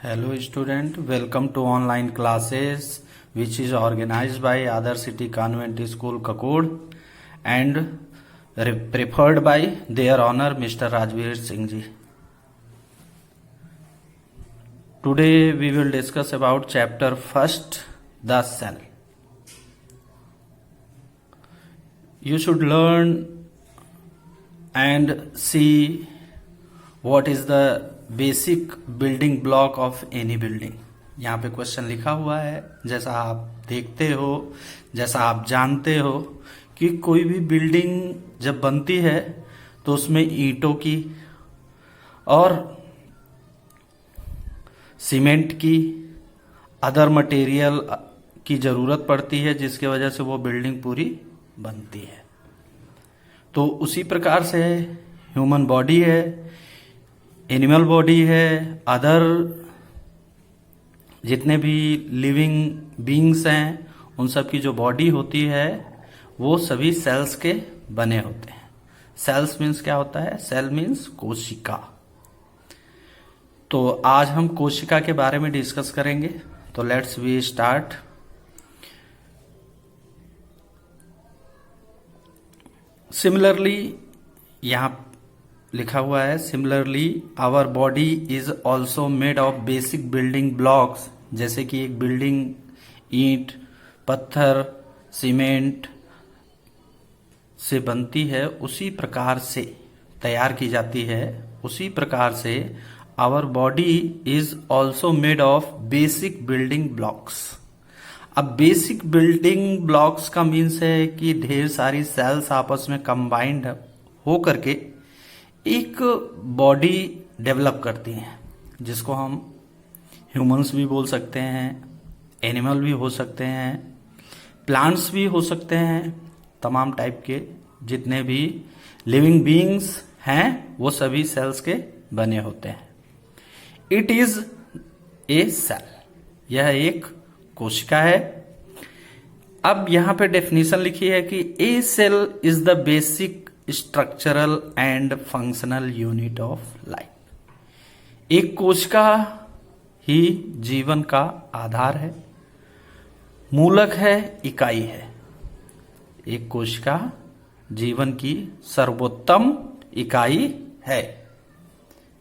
Hello student, welcome to online classes which is organized by Other City Convent School Kakod and preferred by their honor Mr. Rajveer Singh ji. Today we will discuss about chapter first, the cell. You should learn and see what is the basic building block of any building. यहाँ पे question लिखा हुआ है. जैसा आप देखते हो, जैसा आप जानते हो कि कोई भी बिल्डिंग जब बनती है तो उसमें ईंटों की और सीमेंट की, अदर मटेरियल की जरूरत पड़ती है जिसकी वजह से वो बिल्डिंग पूरी बनती है. तो उसी प्रकार से ह्यूमन बॉडी है, एनिमल बॉडी है, अदर जितने भी लिविंग बीइंग्स हैं उन सब की जो बॉडी होती है वो सभी सेल्स के बने होते हैं. सेल्स मीन्स क्या होता है? सेल मीन्स कोशिका. तो आज हम कोशिका के बारे में डिस्कस करेंगे. तो लेट्स वी स्टार्ट. सिमिलरली यहाँ लिखा हुआ है, similarly our body is also made of basic building blocks. जैसे कि एक बिल्डिंग ईंट, पत्थर, सीमेंट से बनती है, उसी प्रकार से तैयार की जाती है. उसी प्रकार से our body is also made of basic building blocks. अब बेसिक बिल्डिंग ब्लॉक्स का मीन्स है कि ढेर सारी सेल्स आपस में कंबाइंड हो करके एक बॉडी डेवलप करती हैं, जिसको हम ह्यूमंस भी बोल सकते हैं, एनिमल भी हो सकते हैं, प्लांट्स भी हो सकते हैं. तमाम टाइप के जितने भी लिविंग बीइंग्स हैं वो सभी सेल्स के बने होते हैं. It is a cell. यह एक कोशिका है. अब यहां पे डेफिनेशन लिखी है कि a cell is the basic structural and functional unit of life. एक कोशिका ही जीवन का आधार है, मूलक है, इकाई है. एक कोशिका जीवन की सर्वोत्तम इकाई है,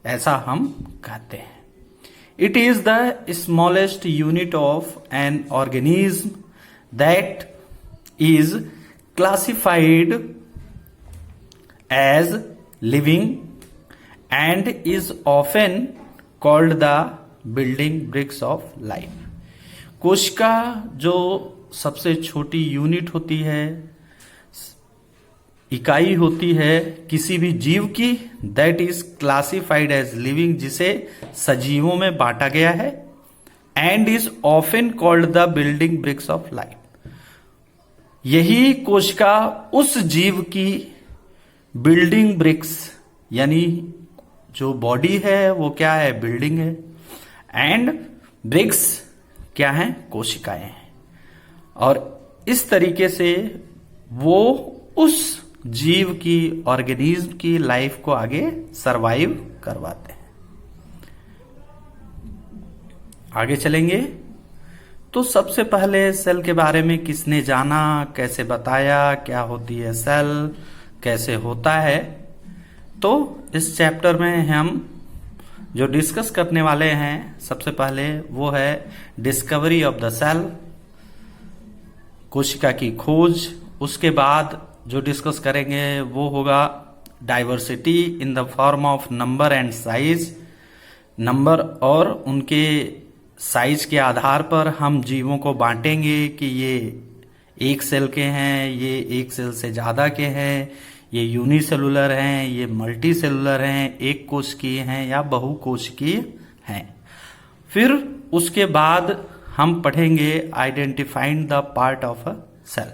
ऐसा हम कहते हैं. It is the smallest unit of an organism that is classified as living and is often called the building bricks of life. कोशिका जो सबसे छोटी यूनिट होती है, इकाई होती है किसी भी जीव की, that is classified as living, जिसे सजीवों में बांटा गया है, and is often called the building bricks of life. यही कोशिका उस जीव की बिल्डिंग ब्रिक्स, यानी जो बॉडी है वो क्या है? बिल्डिंग है. एंड ब्रिक्स क्या है? कोशिकाएं हैं. और इस तरीके से वो उस जीव की, ऑर्गेनिज्म की लाइफ को आगे सरवाइव करवाते हैं. आगे चलेंगे. तो सबसे पहले सेल के बारे में किसने जाना, कैसे बताया, क्या होती है सेल, कैसे होता है? तो इस चैप्टर में हम जो डिस्कस करने वाले हैं, सबसे पहले वो है डिस्कवरी ऑफ द सेल, कोशिका की खोज. उसके बाद जो डिस्कस करेंगे वो होगा diversity in the form of number and size. Number और उनके साइज के आधार पर हम जीवों को बांटेंगे कि ये एक सेल के हैं, ये एक सेल से ज्यादा के हैं, ये यूनिसेलुलर हैं, ये मल्टी सेलुलर हैं, एक कोशिकीय हैं या बहुकोशिकीय हैं. फिर उसके बाद हम पढ़ेंगे identifying the part of a cell,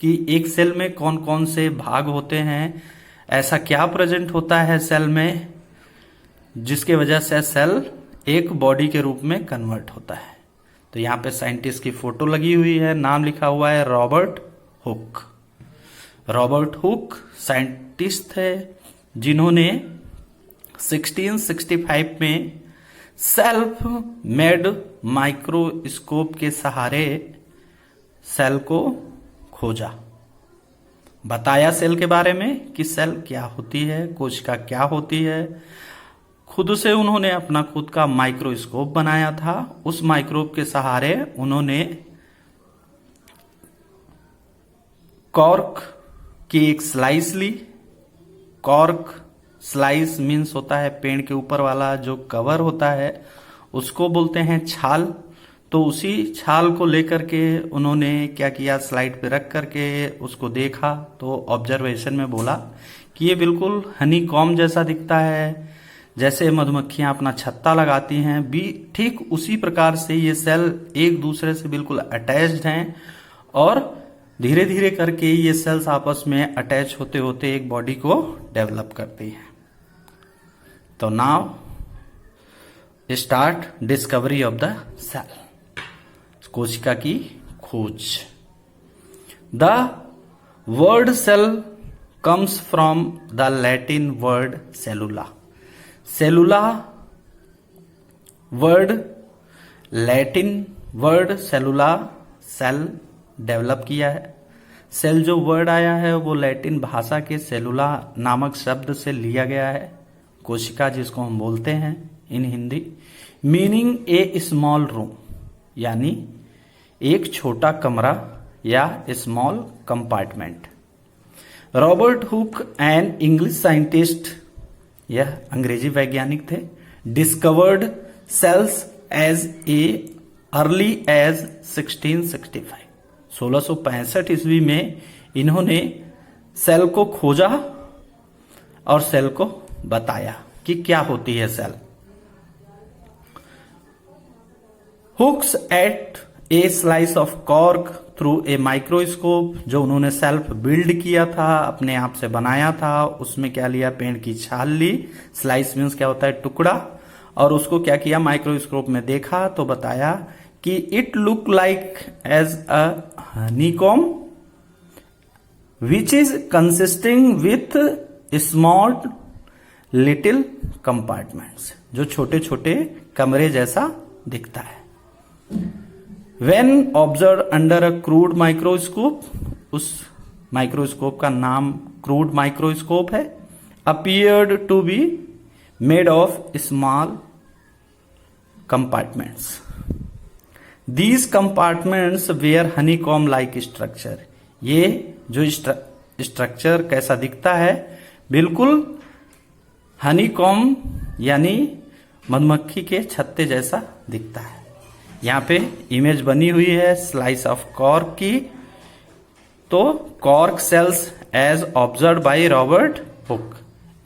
कि एक सेल में कौन कौन से भाग होते हैं, ऐसा क्या प्रेजेंट होता है सेल में जिसके वजह से सेल एक बॉडी के रूप में कन्वर्ट होता है. तो यहाँ पे साइंटिस्ट की फोटो लगी हुई है, नाम लिखा हुआ है Robert Hooke. Robert Hooke scientist थे जिन्होंने 1665 में सेल्फ मेड माइक्रोस्कोप के सहारे सेल को खोजा, बताया सेल के बारे में कि सेल क्या होती है, कोशिका क्या होती है। खुद से उन्होंने अपना खुद का माइक्रोस्कोप बनाया था। उस माइक्रोस्कोप के सहारे उन्होंने कॉर्क की एक स्लाइस ली। कॉर्क स्लाइस मीन्स होता है पेड़ के ऊपर वाला जो कवर होता है, उसको बोलते हैं छाल। तो उसी छाल को लेकर के उन्होंने क्या किया, स्लाइड पे रख करके उसको देखा तो ऑब्जर्वेशन में बोला कि ये बिल्कुल हनी कॉम्ब जैसा दिखता है, जैसे मधुमक्खियां अपना छत्ता लगाती हैं भी, ठीक उसी प्रकार से ये सेल एक दूसरे से बिल्कुल अटैच्ड हैं और धीरे धीरे करके ये सेल्स आपस में अटैच होते होते एक बॉडी को डेवलप करती हैं। तो now start discovery of the cell, कोशिका की खोज। The word cell comes from the Latin word cellula. Cellula word, Latin word cellula, cell develop किया है। सेल जो वर्ड आया है वो लैटिन भाषा के सेलुला नामक शब्द से लिया गया है। कोशिका जिसको हम बोलते हैं in Hindi, meaning a small room, यानी एक छोटा कमरा या small compartment. Robert Hooke an English scientist, यह अंग्रेजी वैज्ञानिक थे, discovered cells as a early as 1665। 1665 ईस्वी में इन्होंने सेल को खोजा और सेल को बताया कि क्या होती है cell. Hooke's at a slice of cork through a microscope, जो उन्होंने सेल्फ बिल्ड किया था, अपने आप से बनाया था, उसमें क्या लिया, पेड़ की छाल ली। स्लाइस मीन्स क्या होता है, टुकड़ा, और उसको क्या किया, माइक्रोस्कोप में देखा तो बताया कि it look like as a honeycomb which is consisting with small little compartments, जो छोटे छोटे कमरे जैसा दिखता है। When observe under a crude microscope, उस माइक्रोस्कोप का नाम क्रूड माइक्रोस्कोप है, appeared to be made of small compartments. These compartments were honeycomb like structure। ये जो स्ट्रक्चर कैसा दिखता है, बिल्कुल हनीकॉम्ब यानी मधुमक्खी के छत्ते जैसा दिखता है। यहाँ पे इमेज बनी हुई है स्लाइस ऑफ कॉर्क की। तो cork cells as observe by Robert Hooke,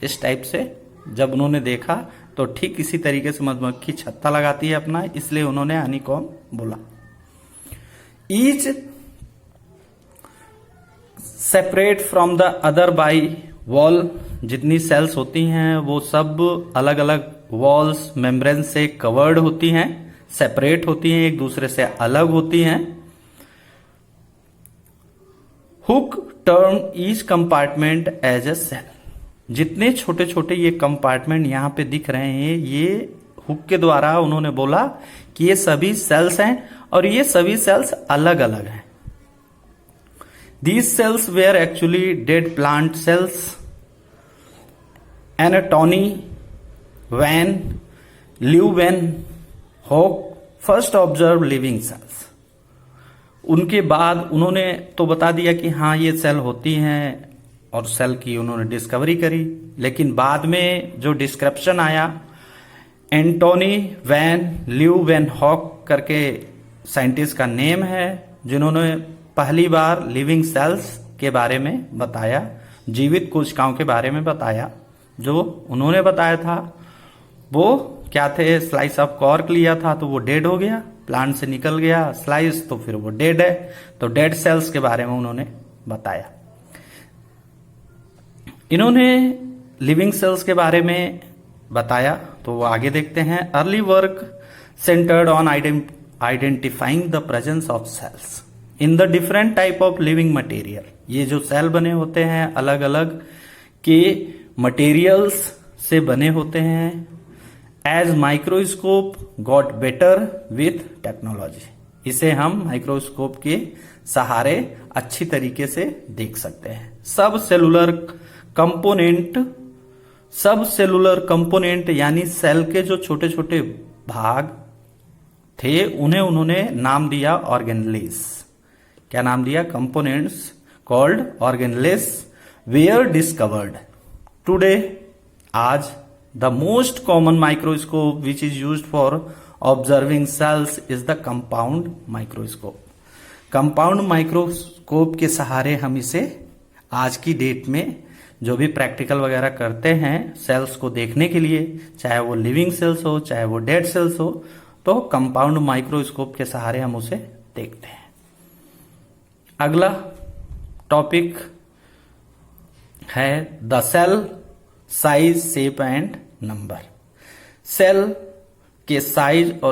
इस टाइप से जब उन्होंने देखा तो ठीक इसी तरीके से मधुमक्खी छत्ता लगाती है अपना, इसलिए उन्होंने हनीकॉम्ब बोला। Each separate from the other by wall, जितनी सेल्स होती हैं वो सब अलग अलग वॉल्स मेम्ब्रेन से कवर्ड होती हैं, सेपरेट होती हैं, एक दूसरे से अलग होती हैं। Hooke turn each compartment as a cell, जितने छोटे छोटे ये कंपार्टमेंट यहां पे दिख रहे हैं, ये हुक के द्वारा उन्होंने बोला कि ये सभी सेल्स हैं और ये सभी सेल्स अलग अलग हैं। These cells were actually dead plant cells. Antonie van Leeuwenhoek first observe living cells. उनके बाद उन्होंने तो बता दिया कि हाँ ये सेल होती हैं और सेल की उन्होंने डिस्कवरी करी, लेकिन बाद में जो डिस्क्रिप्शन आया, एंटोनी वैन ल्यूवेन हॉक करके साइंटिस्ट का नेम है, जिन्होंने पहली बार लिविंग सेल्स के बारे में बताया, जीवित कोशिकाओं के बारे में बताया। जो उन्होंने बताया था वो क्या थे, स्लाइस ऑफ कॉर्क लिया था तो वो डेड हो गया, प्लांट से निकल गया स्लाइस तो फिर वो डेड है, तो डेड सेल्स के बारे में उन्होंने बताया। इन्होंने लिविंग सेल्स के बारे में बताया तो वो आगे देखते हैं। Early work centred on identifying the presence of cells in the different type of living material. ये जो सेल बने होते हैं अलग अलग के मटेरियल्स से बने होते हैं। As microscope got better with technology, इसे हम माइक्रोस्कोप के सहारे अच्छी तरीके से देख सकते हैं। सब सेलुलर कंपोनेंट यानी सेल के जो छोटे छोटे भाग थे उन्हें उन्होंने नाम दिया ऑर्गेनेल्स। क्या नाम दिया? Components called organelles were discovered. Today, आज, the most common microscope which is used for observing cells is the compound microscope. Compound microscope के सहारे हम इसे आज की डेट में जो भी प्रैक्टिकल वगैरह करते हैं सेल्स को देखने के लिए, चाहे वो लिविंग सेल्स हो चाहे वो डेड सेल्स हो, तो कंपाउंड माइक्रोस्कोप के सहारे हम उसे देखते हैं। अगला टॉपिक है the cell size, shape and number. Cell के साइज और